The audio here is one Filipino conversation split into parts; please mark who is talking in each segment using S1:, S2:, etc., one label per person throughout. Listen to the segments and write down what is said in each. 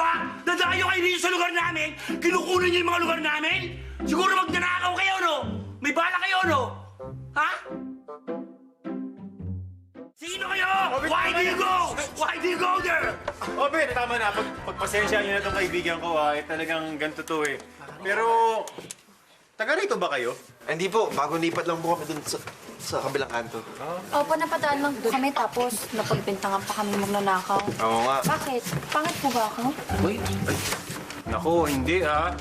S1: ginawa? Dadayo kayo dito sa lugar namin? Kinukunan niyo yung mga lugar namin? Siguro magnanakaw kayo, no? May bala kayo, no? Ha? Sino kayo? Why do you go? Why do you go there?
S2: Obe, tama na. Pagpasensya niyo na itong kaibigan ko, talagang ganito to eh. Pero, taga rito ba kayo?
S3: Hindi po, bagong lipat lang po kami dun sa kabilang kanto.
S4: Opo, napadaan lang po kami tapos napagbintangan pa kami magnanakaw.
S3: Oo nga.
S4: Bakit? Pangit po ba ako?
S2: Uy, naku, hindi ah.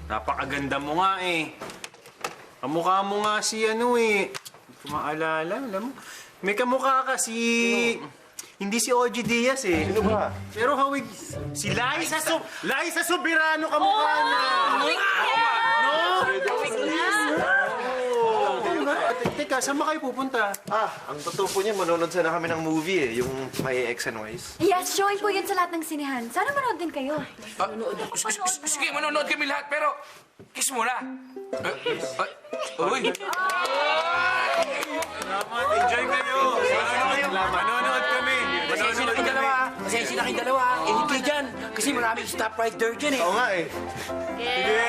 S2: Napakaganda mo nga eh. Kamukha mo nga si ano eh. Hindi ko maalala, alam mo. May kamukha ka si... Hindi si OG Diaz eh.
S3: Sino ba?
S2: Pero hawig... Si Liza Soberano kamukha na. Teka, saan ba kayo pupunta?
S3: Ang totoo po niya, manonood sana kami ng movie eh. Yung My Ex and Wise.
S4: Yes, showing po yun sa lahat ng sinihan. Sana manood din kayo.
S1: Sige, manonood kami lahat, pero kiss muna. Uy!
S2: Salamat, enjoy kayo. Manonood kami.
S1: Pasensya na kayong dalawa. Pasensya na kayong dalawa. Eh, hindi kayo dyan. Kasi maraming stoplight there dyan eh.
S3: Oo nga eh.
S2: Sige.